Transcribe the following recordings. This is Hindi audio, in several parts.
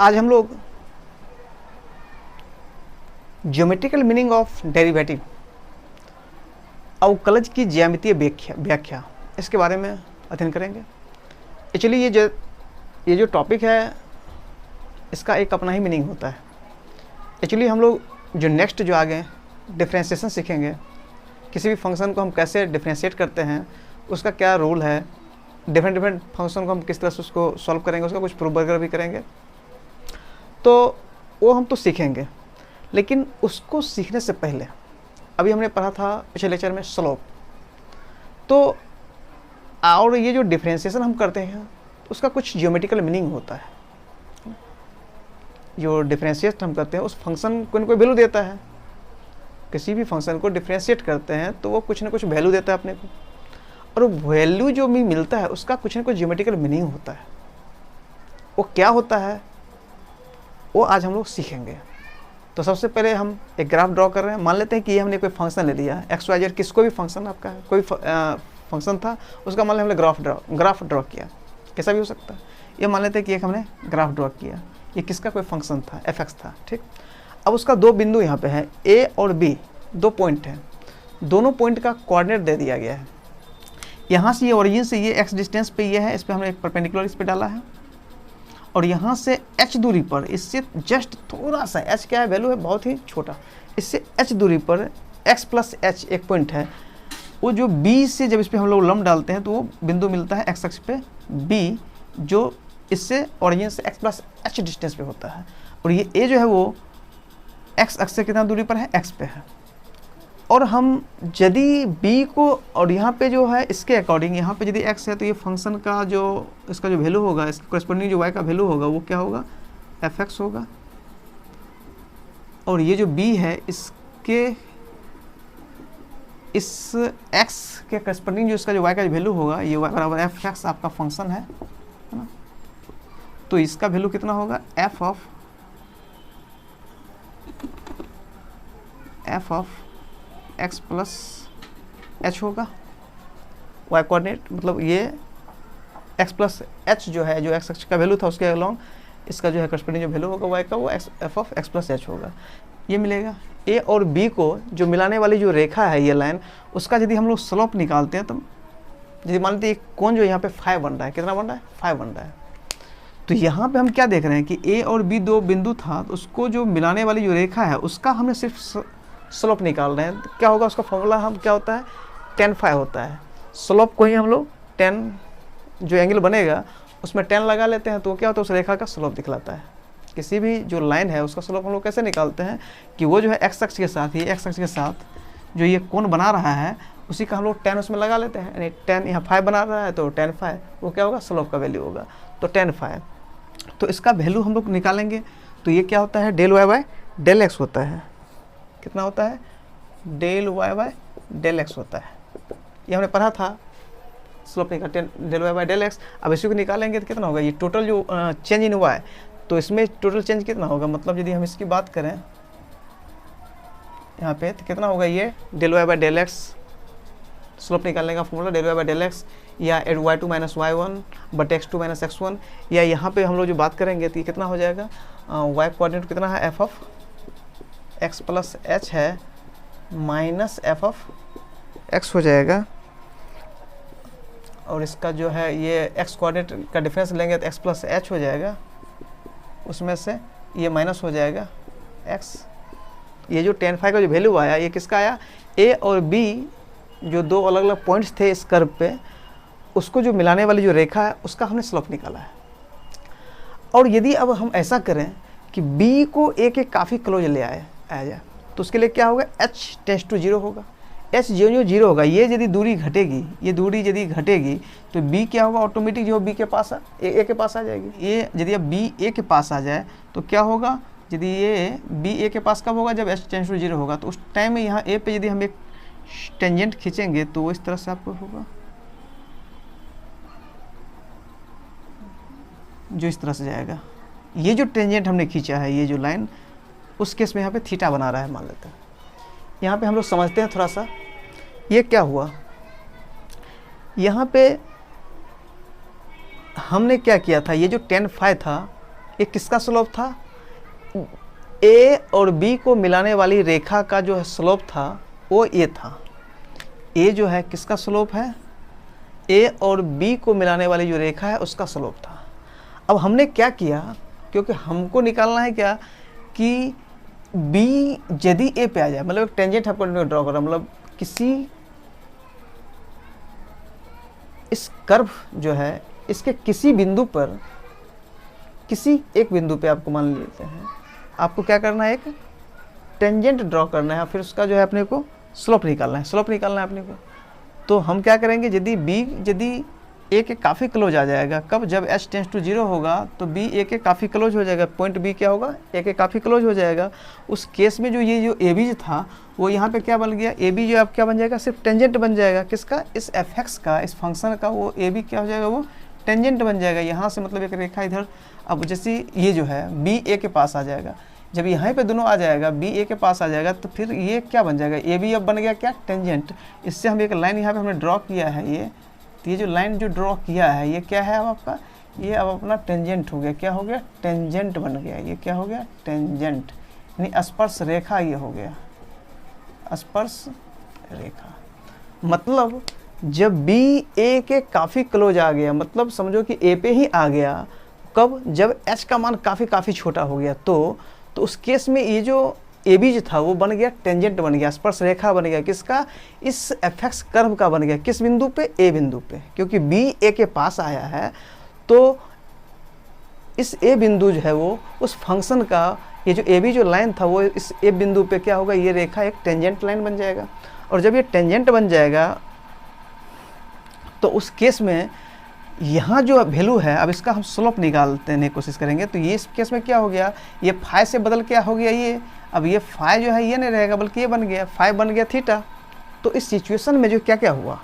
आज हम लोग ज्योमेट्रिकल मीनिंग ऑफ डेरिवेटिव, अवकलज की ज्यामितीय व्याख्या इसके बारे में अध्ययन करेंगे। एक्चुअली ये जो टॉपिक है इसका एक अपना ही मीनिंग होता है। एक्चुअली हम लोग जो नेक्स्ट जो आगे डिफ्रेंशिएशन सीखेंगे, किसी भी फंक्शन को हम कैसे डिफ्रेंशिएट करते हैं, उसका क्या रूल है, डिफरेंट फंक्शन को हम किस तरह से उसको सॉल्व करेंगे, उसका कुछ प्रूफ वगैरह भी करेंगे, तो वो हम तो सीखेंगे। लेकिन उसको सीखने से पहले अभी हमने पढ़ा था पिछले लेक्चर में स्लोप, तो और ये जो डिफ्रेंशिएशन हम करते हैं उसका कुछ ज्योमेट्रिकल मीनिंग होता है। जो डिफ्रेंशिएट हम करते हैं उस फंक्शन को कोई वैल्यू देता है, किसी भी फंक्शन को डिफ्रेंशिएट करते हैं तो वो कुछ ना कुछ वैल्यू देता है अपने को, और वैल्यू जो भी मिलता है उसका कुछ ना कुछ ज्योमेट्रिकल मीनिंग होता है। वो क्या होता है वो आज हम लोग सीखेंगे। तो सबसे पहले हम एक ग्राफ ड्रॉ कर रहे हैं। मान लेते हैं कि ये हमने कोई फंक्शन ले लिया एक्स वाई जेड, किसको भी फंक्शन आपका है, कोई फंक्शन था उसका मान लें हमने ग्राफ ड्रॉ किया, कैसा भी हो सकता है। ये मान लेते हैं कि एक हमने ग्राफ ड्रॉ किया, ये किसका कोई फंक्शन था, एफ एक्स था, ठीक। अब उसका दो बिंदु यहाँ पे है, ए और बी, दो पॉइंट हैं, दोनों पॉइंट का कोऑर्डिनेट दे दिया गया है। यहाँ से ये ओरिजिन से ये एक्स डिस्टेंस पे ये है, इस पर हमने एक परपेंडिकुलर इस पर डाला है, और यहाँ से h दूरी पर, इससे जस्ट थोड़ा सा, h क्या है, वैल्यू है बहुत ही छोटा, इससे h दूरी पर x प्लस h एक पॉइंट है। वो जो b से जब इस पर हम लोग लंब डालते हैं तो वो बिंदु मिलता है x अक्ष पे b, जो इससे ओरिजिन से x प्लस h डिस्टेंस पे होता है। और ये a जो है वो x अक्ष से कितना दूरी पर है, x पे है। और हम यदि b को, और यहाँ पे जो है इसके अकॉर्डिंग, यहाँ पे यदि x है तो ये फंक्शन का जो इसका जो वैल्यू होगा, इसके कॉरेस्पॉन्डिंग जो y का वैल्यू होगा वो क्या होगा, fx होगा। और ये जो b है इसके इस x के कॉरेस्पॉन्डिंग जो इसका जो y का वैल्यू होगा, ये y बराबर fx आपका फंक्शन है ना। तो इसका वैल्यू कितना होगा, f of x plus h होगा, y कोऑर्डिनेट, मतलब ये x प्लस h जो है, जो x अक्ष का वैल्यू था उसके अलोंग इसका जो है कॉरेस्पॉन्डिंग जो वैल्यू होगा y का, वो f of x plus h होगा। ये मिलेगा। a और b को जो मिलाने वाली जो रेखा है ये लाइन, उसका यदि हम लोग स्लोप निकालते हैं तो यदि मान लेते हैं कोण जो यहाँ पे फाई बन रहा है, कितना बन रहा है, फाई बन रहा है। तो यहाँ पे हम क्या देख रहे हैं कि a और b दो बिंदु था, तो उसको जो मिलाने वाली जो रेखा है उसका हमने सिर्फ स्लोप निकाल रहे हैं। तो क्या होगा, उसका फॉर्मूला हम क्या होता है, tan फाई होता है। स्लोप को ही हम लोग tan जो एंगल बनेगा उसमें tan लगा लेते हैं, तो क्या होता है, उस रेखा का स्लोप दिखलाता है। किसी भी जो लाइन है उसका स्लोप हम लोग कैसे निकालते हैं कि वो जो है x अक्ष के साथ, ये x अक्ष के साथ जो ये कोण बना रहा है उसी का हम लोग tan उसमें लगा लेते हैं। यानी tan यहाँ फाई बना रहा है तो tan फाई, वो क्या होगा, स्लोप का वैल्यू होगा, तो tan फाई। तो इसका वैल्यू हम लोग निकालेंगे तो ये क्या होता है, del Y by del X होता है। कितना होता है, del Y by del X होता है। ये हमने पढ़ा था, स्लोप निकाल del Y by del X. अब इसी को निकालेंगे तो कितना होगा, ये टोटल जो चेंज इन वाई, तो इसमें टोटल चेंज कितना होगा, मतलब यदि हम इसकी बात करें यहाँ पे तो कितना होगा, ये del Y by del X, slope निकालने का formula del Y by del X, या एड y2 माइनस y1 बट x2 माइनस x1, या यहाँ पे हम लोग जो बात करेंगे तो ये कितना हो जाएगा, y कोऑर्डिनेट कितना है, f of x plus h है माइनस f ऑफ x हो जाएगा। और इसका जो है ये x कोऑर्डिनेट का डिफरेंस लेंगे तो x प्लस h हो जाएगा, उसमें से ये माइनस हो जाएगा x। ये जो tan फाई का जो वैल्यू आया ये किसका आया, a और b जो दो अलग अलग पॉइंट्स थे इस कर्व पे, उसको जो मिलाने वाली जो रेखा है उसका हमने स्लोप निकाला है। और यदि अब हम ऐसा करें कि b को a के काफ़ी क्लोज ले आया जाए तो उसके लिए क्या होगा, h टेंस टू 0 होगा। h जो 0 होगा, ये यदि दूरी घटेगी, ये दूरी यदि घटेगी तो b क्या होगा, ऑटोमेटिक जो b के पास a के पास आ जाएगी। ये यदि अब b a के पास आ जाए तो क्या होगा, यदि ये b a के पास कब होगा, जब h टेंस टू 0 होगा। तो उस टाइम में यहाँ a पे यदि हम एक टेंजेंट खींचेंगे तो इस तरह से आपको होगा, जो इस तरह से जाएगा। ये जो टेंजेंट हमने खींचा है, ये जो लाइन, उस केस में यहाँ पे थीटा बना रहा है मान लेते हैं। यहाँ पे हम लोग समझते हैं थोड़ा सा, ये क्या हुआ, यहाँ पे हमने क्या किया था, ये जो tan फाई था ये किसका स्लोप था? ए और बी को मिलाने वाली रेखा का जो स्लोप था वो ये था। ए जो है किसका स्लोप है? ए और बी को मिलाने वाली जो रेखा है उसका स्लोप था। अब हमने क्या किया, क्योंकि हमको निकालना है क्या कि बी यदि ए पे आ जाए, मतलब टेंजेंट आपको ड्रॉ करो, मतलब किसी इस कर्व जो है इसके किसी बिंदु पर, किसी एक बिंदु पे आपको मान लेते हैं, आपको क्या करना है, एक टेंजेंट ड्रॉ करना है, फिर उसका जो है अपने को स्लोप निकालना है, स्लोप निकालना है अपने को। तो हम क्या करेंगे, यदि ए के काफ़ी क्लोज आ जाएगा, कब? जब h टेंस टू 0 होगा तो बी ए के काफ़ी क्लोज हो जाएगा, पॉइंट बी क्या होगा, ए के काफ़ी क्लोज हो जाएगा। उस केस में जो ये जो ए बी था वो यहाँ पे क्या बन गया, ए बी जो अब क्या बन जाएगा, सिर्फ टेंजेंट बन जाएगा। किसका? इस एफ एक्स का, इस फंक्शन का। वो ए बी क्या हो जाएगा, वो टेंजेंट बन जाएगा। यहाँ से मतलब एक रेखा इधर, अब जैसे ये जो है बी ए के पास आ जाएगा, जब यहाँ पे दोनों आ जाएगा, बी ए के पास आ जाएगा, तो फिर ये क्या बन जाएगा, ए बी अब बन गया क्या, टेंजेंट। इससे हम एक लाइन यहाँ पे हमने ड्रॉ किया है, ये जो लाइन जो ड्रॉ किया है ये क्या है अब आपका, ये अब अपना टेंजेंट हो गया। क्या हो गया? टेंजेंट बन गया। ये क्या हो गया? टेंजेंट, यानी स्पर्श रेखा ये हो गया, स्पर्श रेखा। मतलब जब बी ए के काफ़ी क्लोज आ गया, मतलब समझो कि ए पे ही आ गया, कब? जब एच का मान काफ़ी छोटा हो गया, तो उस केस में ये जो ए बी जो था वो बन गया टेंजेंट बन गया, स्पर्श रेखा बन गया। किसका? इस एफ एक्स कर्व का बन गया। किस बिंदु पे? ए बिंदु पे, क्योंकि बी ए के पास आया है, तो इस ए बिंदु जो है वो उस फंक्शन का, ये जो ए बी जो लाइन था वो इस ए बिंदु पे क्या होगा, ये रेखा एक टेंजेंट लाइन बन जाएगा। और जब ये टेंजेंट बन जाएगा तो उस केस में यहाँ जो वैल्यू है, अब इसका हम स्लोप निकालने की कोशिश करेंगे, तो ये इस केस में क्या हो गया, ये फाई से बदल क्या हो गया, ये अब ये फाई जो है ये नहीं रहेगा, बल्कि ये बन गया, फाई बन गया थीटा। तो इस सिचुएशन में जो क्या क्या हुआ,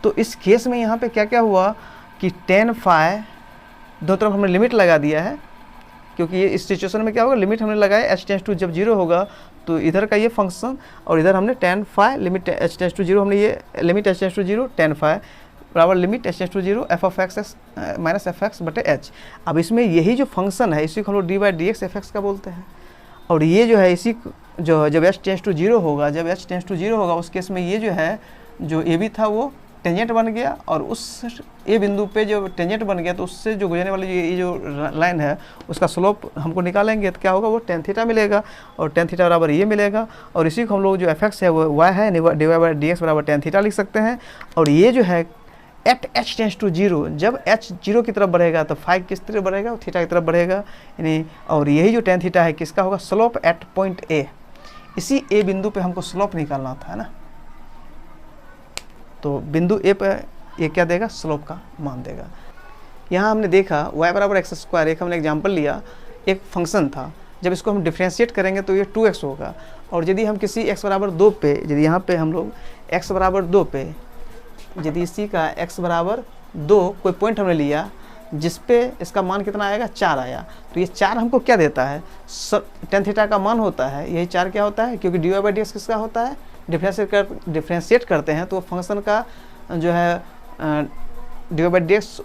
तो इस केस में यहाँ पे क्या क्या हुआ कि टेन फाई, दो तरफ हमने लिमिट लगा दिया है, क्योंकि ये इस सिचुएशन में क्या होगा, लिमिट हमने लगाया एच टेंस टू जब 0 होगा, तो इधर का ये फंक्शन और इधर हमने tan phi limit H tends to 0, हमने ये limit H tends to 0 tan phi बराबर limit H tends to 0 F of X minus F X बटे एच। अब इसमें यही जो फंक्शन है इसी को हम लोग D by d x F x का बोलते हैं। और ये जो है इसी जो जब एच टेंस टू 0 होगा, जब एच टेंस टू 0 होगा उस केस में ये जो है जो ए बी था वो टेंजेंट बन गया, और उस ए बिंदु पे जो टेंजेंट बन गया तो उससे जो गुजरने वाली ये जो लाइन है उसका स्लोप हमको निकालेंगे, तो क्या होगा, वो टेन थीटा मिलेगा, और टेन थीटा बराबर ये मिलेगा। और इसी को हम लोग जो एफ एक्स है वो वाई है, डिवाइड बाई डी एक्स बराबर टेन थीटा लिख सकते हैं। और ये जो है एट एच टेंस टू 0, जब एच 0 की तरफ बढ़ेगा तो फाइव किस तरफ बढ़ेगा, थीटा की तरफ बढ़ेगा, यानी और यही जो टेन थीटा है किसका होगा, स्लोप एट पॉइंट ए। इसी ए बिंदु पे हमको स्लोप निकालना था, है ना। तो बिंदु ए पर ये क्या देगा, स्लोप का मान देगा। यहाँ हमने देखा y बराबर एक्स स्क्वायर, एक हमने एग्जाम्पल लिया, एक फंक्शन था, जब इसको हम डिफ्रेंशिएट करेंगे तो ये 2x होगा। और यदि हम किसी x बराबर 2 पे, यदि यहाँ पे हम लोग x बराबर 2 पे, यदि इसी का x बराबर 2 कोई पॉइंट हमने लिया जिस पे इसका मान कितना आएगा, 4 आया, तो ये 4 हमको क्या देता है, टेन थीटा का मान होता है। यही 4 क्या होता है, क्योंकि d y by d x किसका होता है, डिफ्रेंशिएट करते हैं तो फंक्शन का जो है d y by d x,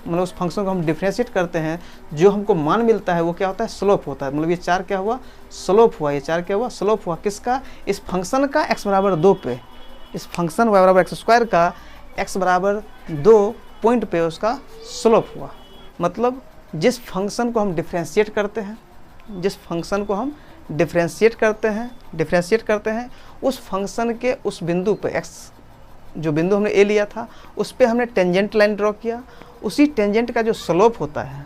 मतलब उस फंक्शन को हम डिफ्रेंशिएट करते हैं, जो हमको मान मिलता है वो क्या होता है, स्लोप होता है। मतलब ये 4 क्या हुआ, स्लोप हुआ। ये 4 क्या हुआ, स्लोप हुआ। किसका, इस फंक्शन का x बराबर 2 पे, इस फंक्शन y बराबर एक्स स्क्वायर का x बराबर 2 पॉइंट पे उसका स्लोप हुआ। मतलब जिस फंक्शन को हम डिफ्रेंशिएट करते हैं, जिस फंक्शन को हम डिफ्रेंशिएट करते हैं उस फंक्शन के उस बिंदु पे x, जो बिंदु हमने ए लिया था उस पे हमने टेंजेंट लाइन ड्रॉ किया, उसी टेंजेंट का जो स्लोप होता है,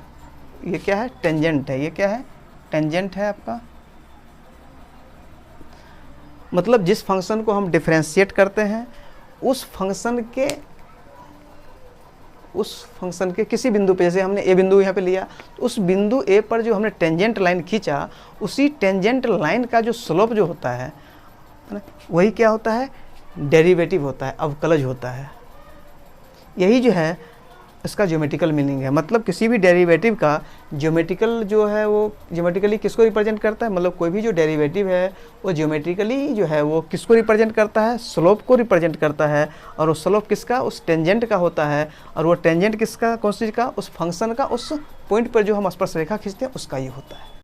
ये क्या है, टेंजेंट है। ये क्या है, टेंजेंट है आपका। मतलब जिस फंक्शन को हम डिफ्रेंशिएट करते हैं उस फंक्शन के किसी बिंदु पे, जैसे हमने ए बिंदु यहाँ पे लिया, तो उस बिंदु ए पर जो हमने टेंजेंट लाइन खींचा, उसी टेंजेंट लाइन का जो स्लोप जो होता है ना, वही क्या होता है, डेरिवेटिव होता है, अवकलज होता है। यही जो है इसका ज्योमेट्रिकल मीनिंग है। मतलब किसी भी डेरिवेटिव का ज्योमेट्रिकल जो है वो ज्योमेट्रिकली किसको रिप्रेजेंट करता है, मतलब कोई भी जो डेरिवेटिव है वो ज्योमेट्रिकली जो है वो किसको रिप्रेजेंट करता है, स्लोप को रिप्रेजेंट करता है। और वो स्लोप किसका, उस टेंजेंट का होता है। और वो टेंजेंट किसका, कौन सी चीज़ का, उस फंक्शन का, उस पॉइंट पर जो हम स्पर्श रेखा खींचते हैं उसका ये होता है।